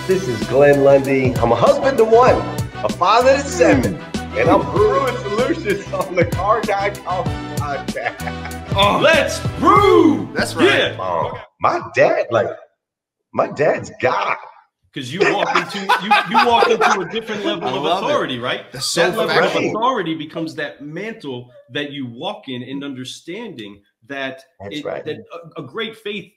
This is Glenn Lundy. I'm a husband to one, a father to seven, and I'm brewing solutions on the Car Guy Coffee Podcast. Oh, let's brew. That's right. Yeah. My dad's God. Because you walk into a different level of authority, right? That's so that level right. of authority becomes that mantle that you walk in, and understanding that that a great faith.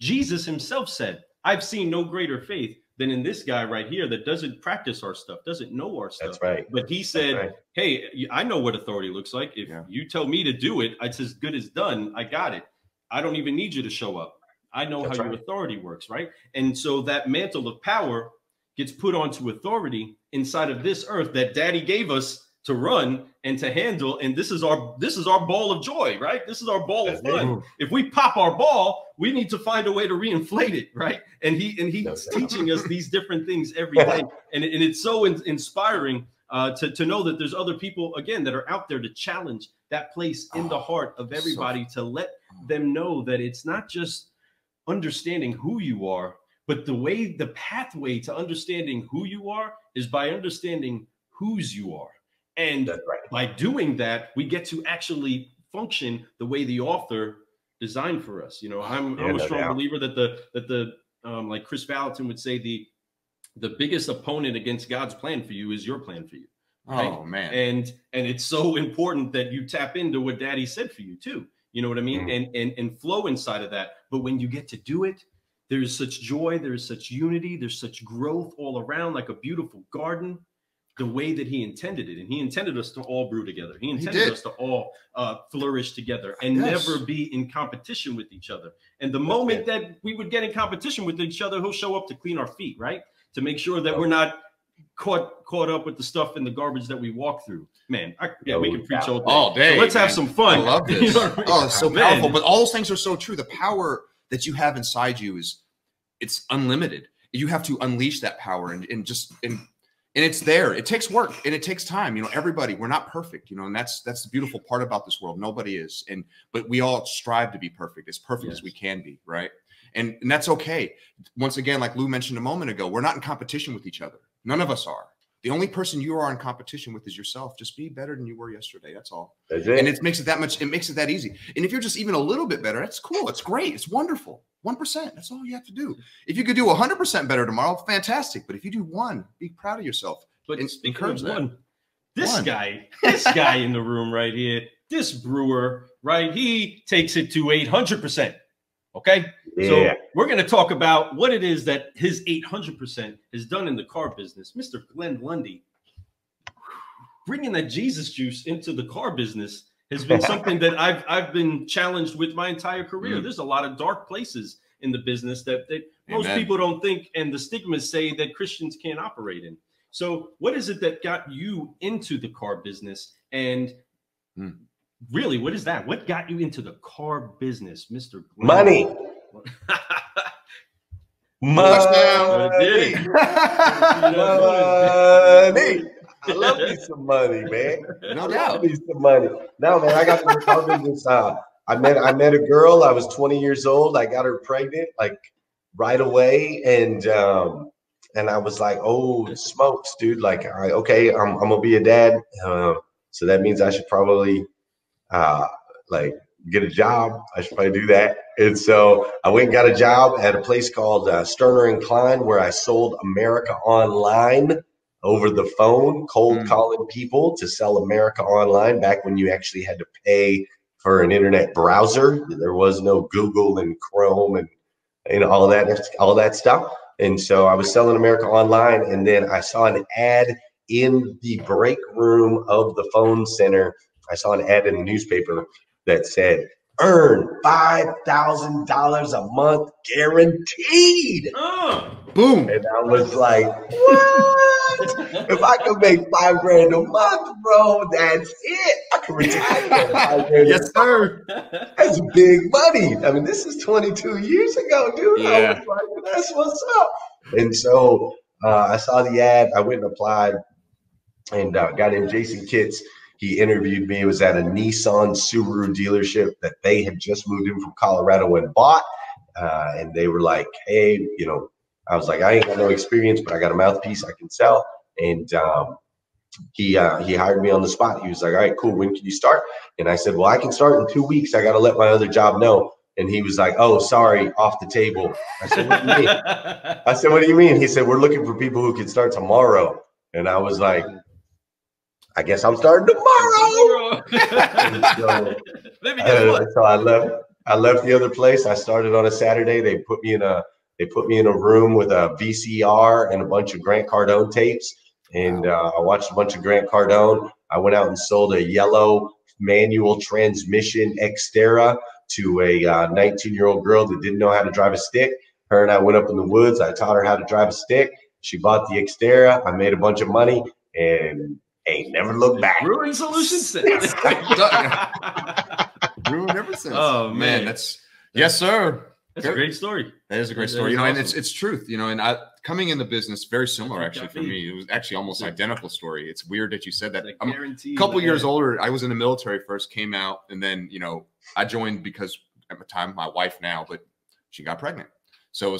Jesus himself said, "I've seen no greater faith than in this guy right here that doesn't practice our stuff, doesn't know our stuff." That's right. But he said, "Hey, I know what authority looks like. If you tell me to do it, it's as good as done. I got it. I don't even need you to show up. I know how your authority works," right? And so that mantle of power gets put onto authority inside of this earth that Daddy gave us to run and to handle. And this is our ball of joy, right? This is our ball of fun. If we pop our ball, we need to find a way to reinflate it, right? And he's teaching us these different things every day, and it's so inspiring to know that there's other people again that are out there to challenge that place in the heart of everybody, to let them know that it's not just understanding who you are, but the pathway to understanding who you are is by understanding whose you are. And by doing that, we get to actually function the way the author designed for us. You know, I'm a strong believer that the like Chris Valentin would say, the biggest opponent against God's plan for you is your plan for you. Right? Oh man. And it's so important that you tap into what Daddy said for you too. You know what I mean? And flow inside of that. But when you get to do it, there's such joy, there's such unity, there's such growth all around, like a beautiful garden, the way that he intended it. And he intended us to all brew together. He intended us to all flourish together and never be in competition with each other. And the moment that we would get in competition with each other, he'll show up to clean our feet, right? To make sure that we're not caught up with the stuff in the garbage that we walk through. Man, we can preach all day. So let's have some fun. I love this. You know what I mean? Oh, it's so powerful. But all those things are so true. The power that you have inside you it's unlimited. You have to unleash that power and it's there. It takes work and it takes time. You know, everybody, we're not perfect, you know, and that's the beautiful part about this world. Nobody is. But we all strive to be perfect, as perfect as we can be, right? And that's okay. Once again, like Lou mentioned a moment ago, we're not in competition with each other. None of us are. The only person you are in competition with is yourself. Just be better than you were yesterday. That's all. That's it. And it makes it that easy. And if you're just even a little bit better, that's cool. It's great. It's wonderful. 1%. That's all you have to do. If you could do 100% better tomorrow, fantastic. But if you do 1, be proud of yourself. But encourage that. This guy in the room right here, this brewer, right? He takes it to 800%. Okay. Yeah. So we're going to talk about what it is that his 800% has done in the car business. Mr. Glenn Lundy, bringing that Jesus juice into the car business has been something that I've been challenged with my entire career. There's a lot of dark places in the business that most people don't think, and the stigmas say that Christians can't operate in. So what is it that got you into the car business? And really, what is that? What got you into the car business, Mr. Glenn? Money. Money. Money. I love me some money, man. No doubt. I love me some money. No, man, I got the car business. I met a girl. I was 20 years old. I got her pregnant like right away, and I was like, oh, smokes, dude. Like, okay, I'm gonna be a dad. So that means I should probably like get a job. I should probably do that. And so I went and got a job at a place called Sterner and Klein, where I sold America Online over the phone, cold calling people to sell America Online back when you actually had to pay for an internet browser. There was no Google and Chrome and all that stuff. And so I was selling America Online, and then I saw an ad in the break room of the phone center. I saw an ad in the newspaper that said, earn $5,000 a month guaranteed. Boom. And I was like, what? If I could make $5,000 a month, bro, that's it. I can retire. Yes, sir. That's big money. I mean, this is 22 years ago, dude. Yeah. I was like, that's what's up. And so I saw the ad. I went and applied, and a guy named Jason Kitts, he interviewed me. It was at a Nissan Subaru dealership that they had just moved in from Colorado and bought. And they were like, hey, you know, I was like, I ain't got no experience, but I got a mouthpiece I can sell. And he hired me on the spot. He was like, all right, cool. When can you start? And I said, well, I can start in 2 weeks. I got to let my other job know. And he was like, oh, sorry, off the table. I said, what do you mean? I said, what do you mean? He said, we're looking for people who can start tomorrow. And I was like, I guess I'm starting tomorrow. So I left the other place. I started on a Saturday. They put me in a room with a VCR and a bunch of Grant Cardone tapes. And I watched a bunch of Grant Cardone. I went out and sold a yellow manual transmission Xterra to a 19-year-old girl that didn't know how to drive a stick. Her and I went up in the woods. I taught her how to drive a stick. She bought the Xterra. I made a bunch of money and ain't never looked back. Brewing Solutions. Brewing ever since. Oh man, yes, sir. That's a great story. That is a great story. Awesome. And it's truth, and coming in the business, very similar actually for me. It was actually almost identical story. It's weird that you said that. I'm a couple years older. I was in the military first, came out, and then, I joined because at the time, my wife now, but she got pregnant. So it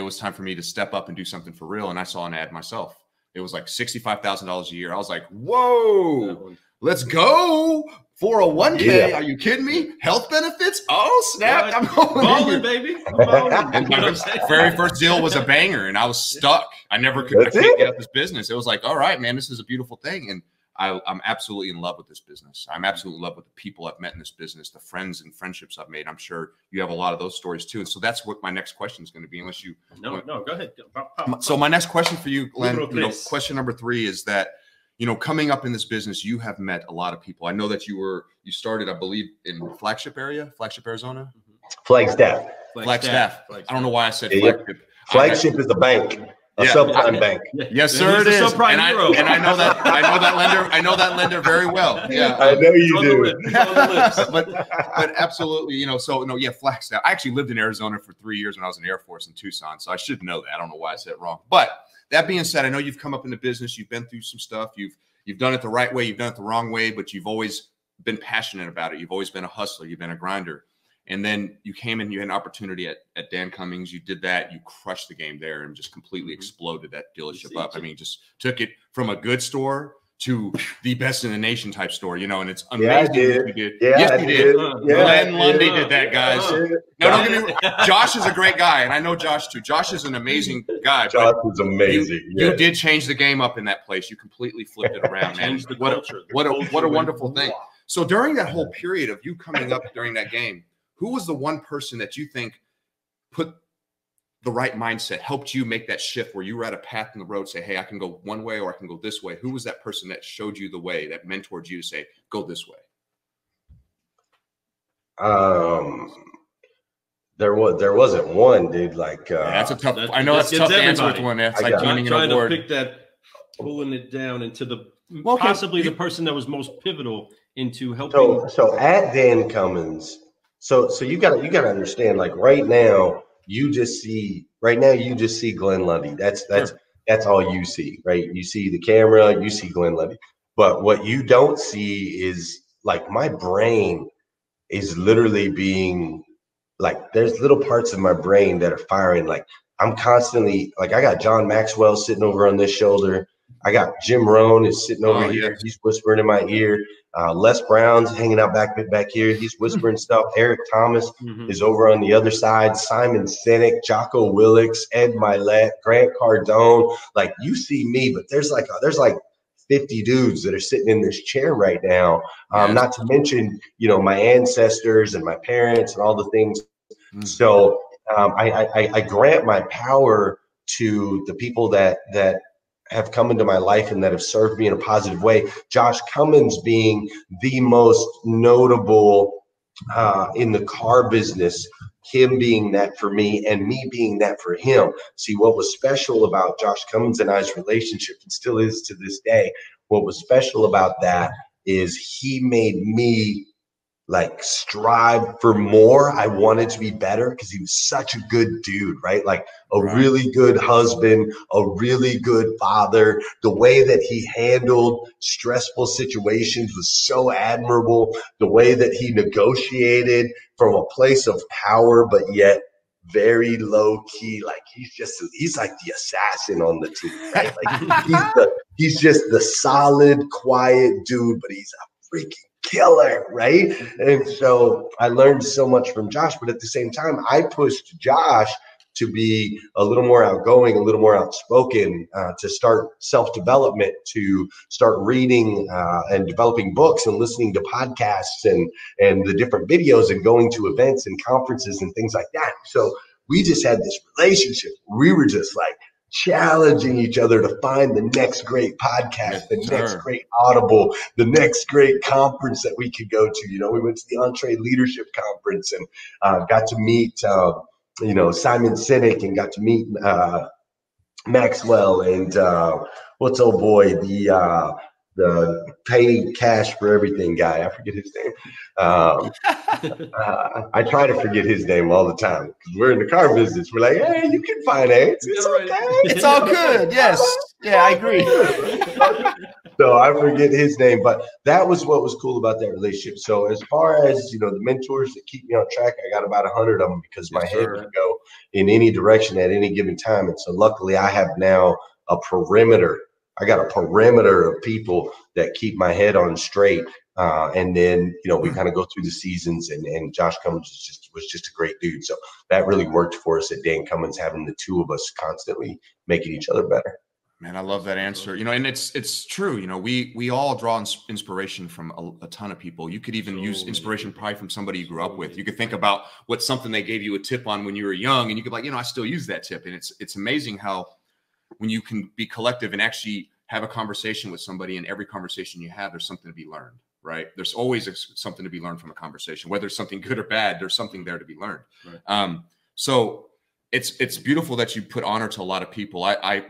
was time for me to step up and do something for real. And I saw an ad myself. It was like $65,000 a year. I was like, whoa, let's go. 401k. Yeah. Are you kidding me? Health benefits? Oh, snap. I'm balling, baby. And my very first deal was a banger, and I was stuck. I couldn't get out this business. It was like, all right, man, this is a beautiful thing. And I'm absolutely in love with this business. I'm absolutely in love with the people I've met in this business, the friends and friendships I've made. I'm sure you have a lot of those stories too. And so that's what my next question is going to be, unless you. No, go ahead. So my next question for you, Glenn, question number 3 is that, coming up in this business, you have met a lot of people. I know that you started, I believe, in Flagship, Arizona. Flagstaff. I don't know why I said Flagship. Flagship is the bank. A subprime bank. Yes, sir, it is. And I know that lender very well. Yeah, I know you do. But absolutely, Flagstaff. I actually lived in Arizona for 3 years when I was in the Air Force in Tucson, so I should know that. I don't know why I said it wrong. But that being said, I know you've come up in the business. You've been through some stuff. You've done it the right way. You've done it the wrong way, but you've always been passionate about it. You've always been a hustler. You've been a grinder. And then you came in, you had an opportunity at Dan Cummings. You did that. You crushed the game there and just completely exploded that dealership up. I mean, just took it from a good store to the best in the nation type store, and it's amazing what you did. Yes, you did. Glenn Lundy did that, guys. No, don't get me wrong. Josh is a great guy, and I know Josh too. Josh is an amazing guy. Josh is amazing. You did change the game up in that place. You completely flipped it around, man. What a wonderful thing. So during that whole period of you coming up during that game, who was the one person that you think put the right mindset, helped you make that shift where you were at a path in the road, say, hey, I can go one way or I can go this way? Who was that person that showed you the way, that mentored you to say, go this way? There wasn't one, dude. Like that's a tough. I know that's tough to answer with one. That's like winning an award. To pick that, pulling it down into the possibly the person that was most pivotal into helping. So at Dan Cummins. So you got to understand, like right now you just see Glenn Lundy. That's all you see, right? You see the camera, you see Glenn Lundy. But what you don't see is like my brain is literally being like, there's little parts of my brain that are firing. Like I'm constantly like, I got John Maxwell sitting over on this shoulder. I got Jim Rohn is sitting over here. He's whispering in my ear. Les Brown's hanging out back here. He's whispering stuff. Eric Thomas is over on the other side. Simon Sinek, Jocko Willix, Ed Milet, Grant Cardone. Like you see me, but there's like 50 dudes that are sitting in this chair right now. Not to mention, my ancestors and my parents and all the things. So I grant my power to the people that have come into my life and that have served me in a positive way. Josh Cummins being the most notable in the car business, him being that for me and me being that for him. See, what was special about Josh Cummins and I's relationship, and still is to this day, what was special about that is he made me like strive for more. I wanted to be better because he was such a good dude, right? Like a really good husband, a really good father. The way that he handled stressful situations was so admirable. The way that he negotiated from a place of power, but yet very low key. Like he's like the assassin on the team, right? Like he's just the solid, quiet dude, but he's a freaking killer, right? And so I learned so much from Josh, but at the same time, I pushed Josh to be a little more outgoing, a little more outspoken, to start self-development, to start reading and developing books and listening to podcasts and the different videos and going to events and conferences and things like that. So we just had this relationship. We were just like challenging each other to find the next great podcast, the next great Audible, the next great conference that we could go to. You know, we went to the Entree Leadership Conference and got to meet Simon Sinek, and got to meet Maxwell and what's old boy, the pay cash for everything guy. I forget his name. I try to forget his name all the time because we're in the car business. We're like, hey, you can finance. It's okay. It's all good. Yes. Yeah, I agree. So I forget his name, but that was what was cool about that relationship. So as far as, the mentors that keep me on track, I got about 100 of them because my head can go in any direction at any given time. And so luckily I have now a perimeter. I got a perimeter of people that keep my head on straight. And then, we kind of go through the seasons, and Josh Cummins was just a great dude. So that really worked for us at Dan Cummins, having the two of us constantly making each other better. Man, I love that answer. And it's true. We all draw inspiration from a ton of people. You could even use inspiration probably from somebody you grew up with. You could think about what's something they gave you a tip on when you were young, and you could be like, I still use that tip. And it's amazing how when you can be collective and actually have a conversation with somebody, and every conversation you have, there's something to be learned, right? There's always something to be learned from a conversation, whether it's something good or bad, there's something there to be learned. Right. So it's beautiful that you put honor to a lot of people. A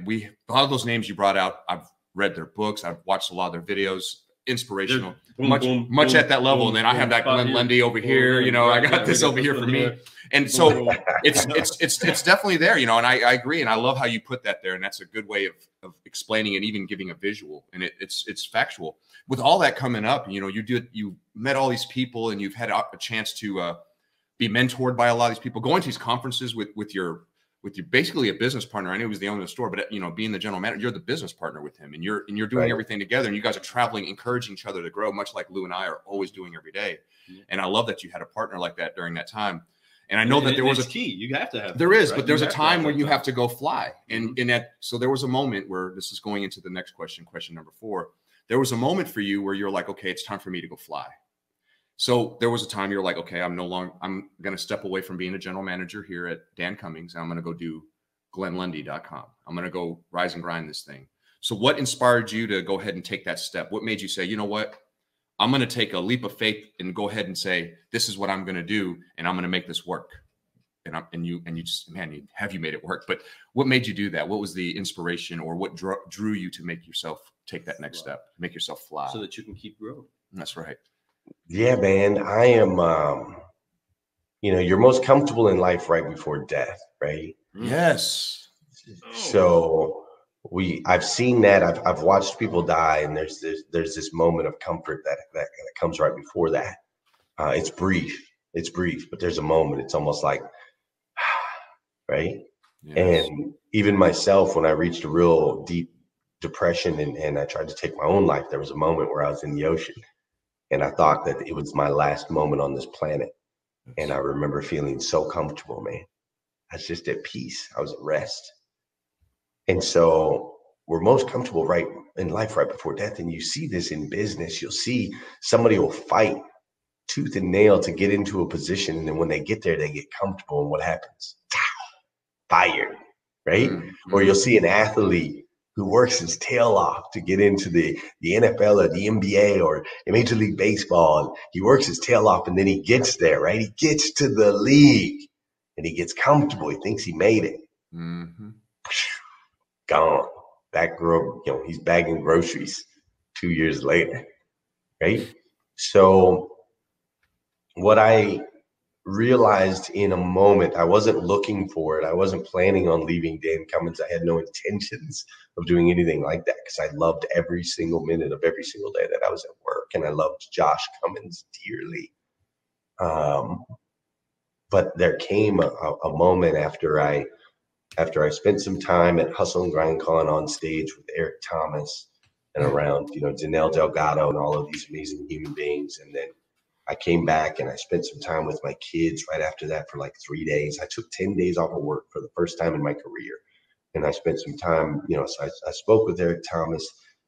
lot of those names you brought out, I've read their books, I've watched a lot of their videos, inspirational, much at that level. And then I have that Glenn Lundy over here, I got this over here for me. And so it's definitely there, and I agree. And I love how you put that there. And that's a good way of explaining and even giving a visual. And it's factual. With all that coming up, you met all these people, and you've had a chance to be mentored by a lot of these people, going to these conferences with your basically a business partner. I knew he was the owner of the store, but being the general manager, you're the business partner with him, and you're doing everything together, and you guys are traveling, encouraging each other to grow, much like Lou and I are always doing every day. Yeah. And I love that you had a partner like that during that time. And I know that there was a key. You have to have. There is, but there's a time when you have to go fly. And so there was a moment where, this is going into the next question number 4. There was a moment for you where you're like, okay, it's time for me to go fly. So there was a time you're like, okay, I'm going to step away from being a general manager here at Dan Cummins. And I'm going to go do GlennLundy.com. I'm going to go rise and grind this thing. So what inspired you to go ahead and take that step? What made you say, you know what? I'm going to take a leap of faith and go ahead and say, this is what I'm going to do, and I'm going to make this work. And you just, man, have you made it work? But what made you do that? What was the inspiration, or what drew you to make yourself take that next step, make yourself fly, so that you can keep growing? That's right. Yeah, man. I am, you're most comfortable in life right before death, right? Yes. So I've seen that. I've watched people die, and there's this moment of comfort that comes right before that. It's brief, but there's a moment. It's almost like, right? Yes. And even myself, when I reached a real deep depression and I tried to take my own life, there was a moment where I was in the ocean, and I thought that it was my last moment on this planet. And I remember feeling so comfortable, man. I was just at peace. I was at rest. And so we're most comfortable right in life right before death. And you see this in business. You'll see somebody will fight tooth and nail to get into a position. And then when they get there, they get comfortable. And what happens? Fired, right? Mm-hmm. Or you'll see an athlete who works his tail off to get into the NFL or the NBA or Major League Baseball. And he works his tail off, and then he gets there, right? He gets to the league and he gets comfortable. He thinks he made it. Mm-hmm. Gone. He's bagging groceries 2 years later, right? So what I realized in a moment, I wasn't looking for it. I wasn't planning on leaving Dan Cummins. I had no intentions of doing anything like that because I loved every single minute of every single day that I was at work, and I loved Josh Cummins dearly. but there came a moment after I spent some time at Hustle and Grind Con on stage with Eric Thomas and around, you know, Danelle Delgado and all of these amazing human beings. And then I came back and I spent some time with my kids right after that for like 3 days. I took 10 days off of work for the first time in my career. And I spent some time, you know, so I spoke with Eric Thomas,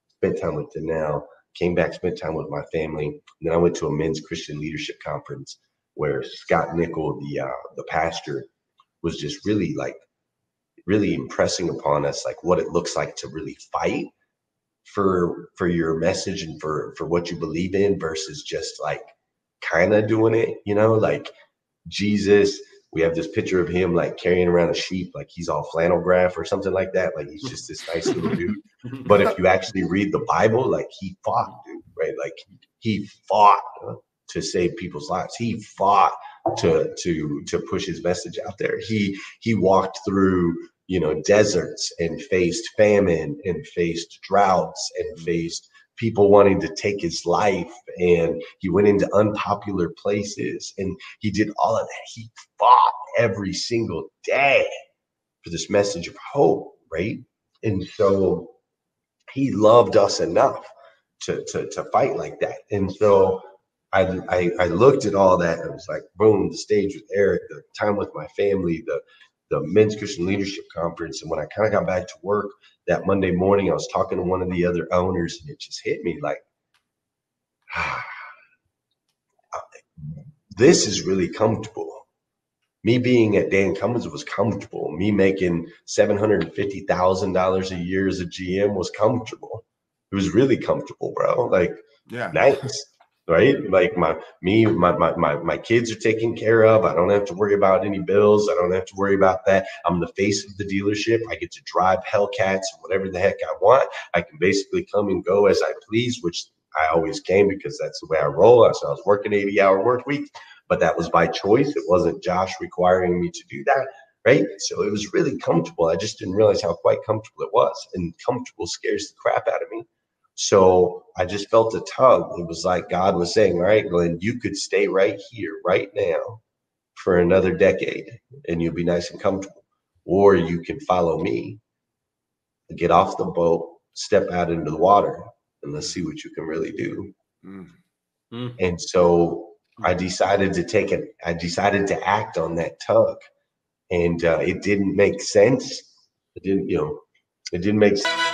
spent time with Danelle, came back, spent time with my family. And then I went to a men's Christian leadership conference where Scott Nickel, the pastor, was just really impressing upon us like what it looks like to really fight for your message and for what you believe in versus just like kind of doing it, you know, like Jesus. We have this picture of him like carrying around a sheep, like he's all flannel graph or something like that. Like he's just this nice little dude. But if you actually read the Bible, like he fought, dude, right? Like he fought to save people's lives. He fought to push his message out there. He walked through, you know, deserts and faced famine and faced droughts and faced people wanting to take his life, and he went into unpopular places and he did all of that. He fought every single day for this message of hope, right? And so he loved us enough to fight like that. And so I looked at all that and I was like, boom, the stage with Eric, the time with my family, the Men's Christian Leadership Conference. And when I kind of got back to work that Monday morning, I was talking to one of the other owners and it just hit me like, this is really comfortable. Me being at Dan Cummins was comfortable. Me making $750,000 a year as a GM was comfortable. It was really comfortable, bro. Like, yeah, nice. Right? Like my kids are taken care of. I don't have to worry about any bills. I don't have to worry about that. I'm the face of the dealership. I get to drive Hellcats, whatever the heck I want. I can basically come and go as I please, which I always can because that's the way I roll. So I was working 80-hour work weeks, but that was by choice. It wasn't Josh requiring me to do that. Right? So it was really comfortable. I just didn't realize how quite comfortable it was. And comfortable scares the crap out of me. So I just felt a tug. It was like God was saying, all right, Glenn, you could stay right here, right now for another decade and you'll be nice and comfortable. Or you can follow me, get off the boat, step out into the water, and let's see what you can really do. Mm-hmm. And so I decided to act on that tug. And it didn't make sense. It didn't make sense.